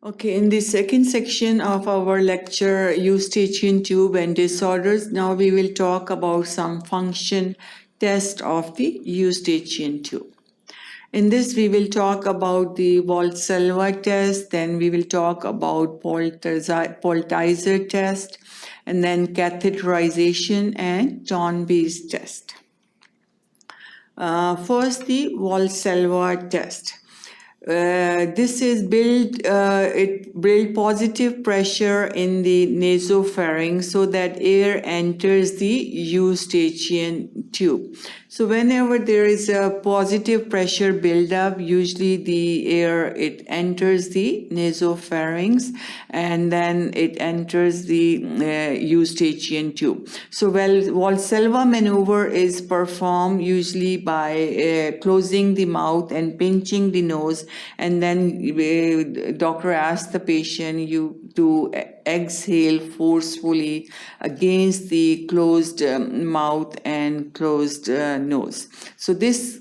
Okay, in the second section of our lecture, Eustachian Tube and Disorders, now we will talk about some function test of the Eustachian tube. In this, we will talk about the Valsalva test, then we will talk about Politzer test, and then catheterization and Toynbee's test. First, the Valsalva test. This is build positive pressure in the nasopharynx so that air enters the Eustachian tube. So whenever there is a positive pressure buildup, usually the air, it enters the nasopharynx and then it enters the Eustachian tube. So Valsalva maneuver is performed usually by closing the mouth and pinching the nose, and then doctor asks the patient to exhale forcefully against the closed mouth and closed nose. So this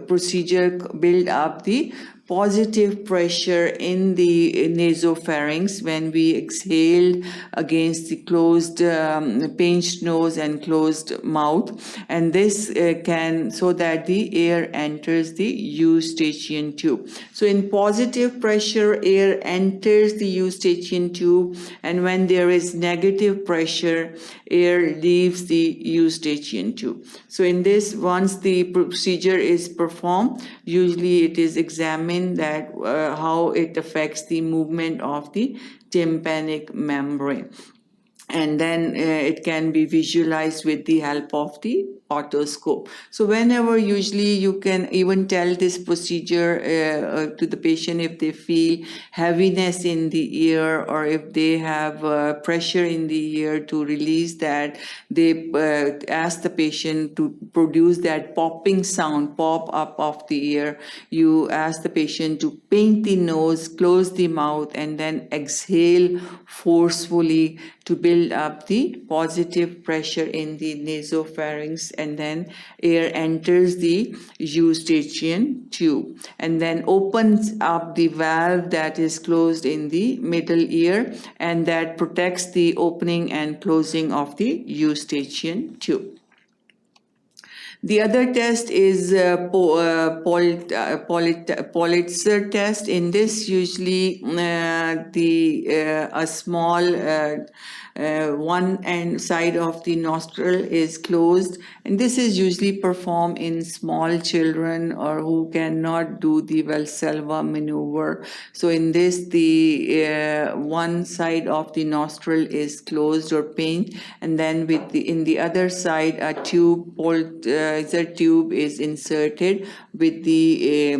procedure build up the positive pressure in the nasopharynx when we exhale against the closed pinched nose and closed mouth, and this can so that the air enters the Eustachian tube. So in positive pressure, air enters the Eustachian tube, and when there is negative pressure, air leaves the Eustachian tube. So in this, once the procedure is performed, usually it is examined that how it affects the movement of the tympanic membrane, and then it can be visualized with the help of the otoscope. So whenever, usually you can even tell this procedure to the patient if they feel heaviness in the ear or if they have pressure in the ear, to release that. They ask the patient to produce that popping sound, pop up of the ear. You ask the patient to pinch the nose, close the mouth, and then exhale forcefully to build up the positive pressure in the nasopharynx, and then air enters the Eustachian tube and then opens up the valve that is closed in the middle ear, and that protects the opening and closing of the Eustachian tube. The other test is Politzer test. In this, usually a small one end side of the nostril is closed, and this is usually performed in small children or who cannot do the Valsalva maneuver. So in this, the one side of the nostril is closed or pinched, and then in the other side a tube, Politzer tube, is inserted with the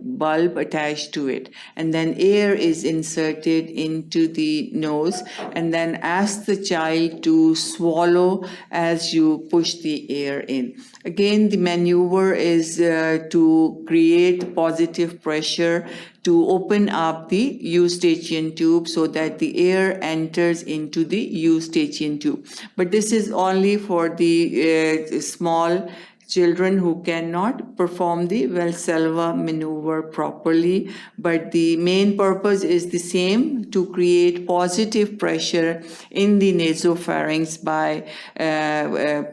bulb attached to it, and then air is inserted into the nose, and then ask the child to swallow as you push the air in. Again, the maneuver is to create positive pressure to open up the Eustachian tube so that the air enters into the Eustachian tube. But this is only for the small children who cannot perform the Valsalva maneuver properly, but the main purpose is the same, to create positive pressure in the nasopharynx by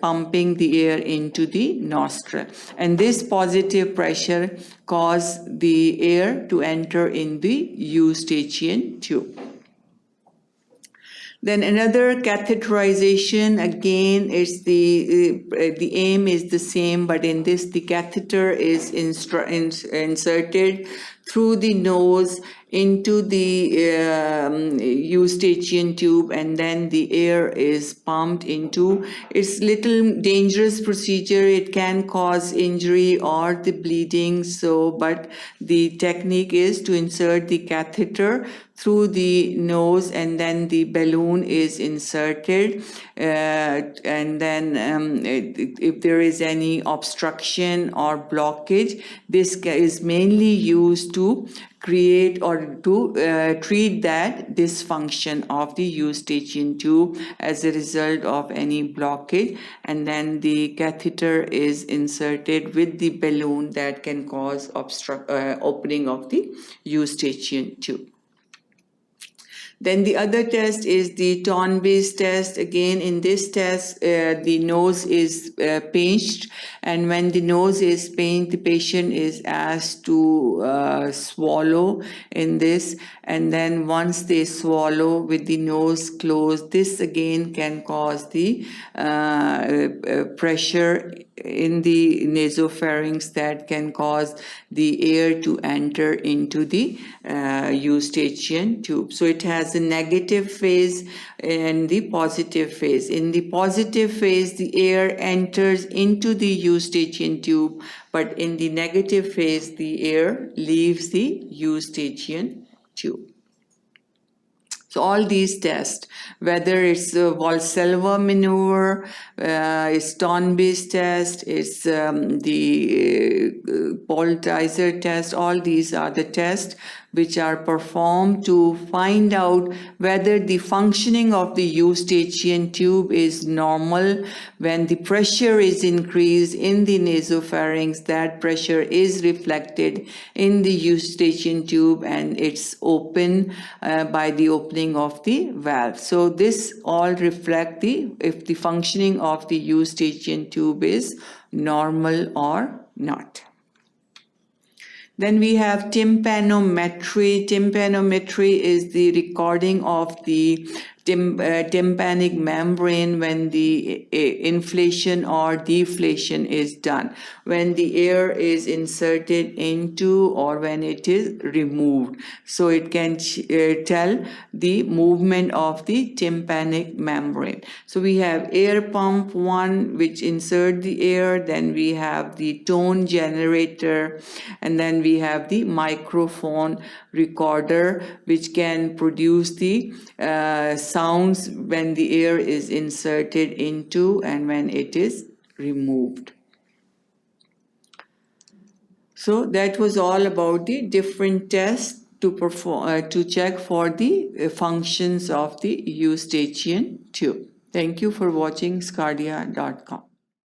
pumping the air into the nostril. And this positive pressure causes the air to enter in the Eustachian tube. Then another catheterization, again, is the aim is the same, but in this the catheter is inserted through the nose into the Eustachian tube, and then the air is pumped into. It's little dangerous procedure. It can cause injury or the bleeding. So, but the technique is to insert the catheter through the nose, and then the balloon is inserted, and then if there is any obstruction or blockage, this is mainly used to create or to treat that dysfunction of the Eustachian tube as a result of any blockage, and then the catheter is inserted with the balloon that can cause opening of the Eustachian tube. Then the other test is the Toynbee's test. Again, in this test, the nose is pinched, and when the nose is pinched, the patient is asked to swallow in this, and then once they swallow with the nose closed, this again can cause the pressure in the nasopharynx that can cause the air to enter into the Eustachian tube. So it has a negative phase and the positive phase. In the positive phase, the air enters into the Eustachian tube, but in the negative phase, the air leaves the Eustachian tube. So all these tests, whether it's a Valsalva maneuver, it's Toynbee's test, it's the Politzer test, all these are the tests which are performed to find out whether the functioning of the Eustachian tube is normal. When the pressure is increased in the nasopharynx, that pressure is reflected in the Eustachian tube and it's open by the opening of the valve. So this all reflect if the functioning of the Eustachian tube is normal or not. Then we have tympanometry. Tympanometry is the recording of the tympanic membrane when the inflation or deflation is done, when the air is inserted into or when it is removed. So it can tell the movement of the tympanic membrane. So we have air pump 1 which insert the air, then we have the tone generator, and then we have the microphone recorder which can produce the sounds when the air is inserted into and when it is removed. So that was all about the different tests to perform to check for the functions of the Eustachian tube. Thank you for watching sqadia.com.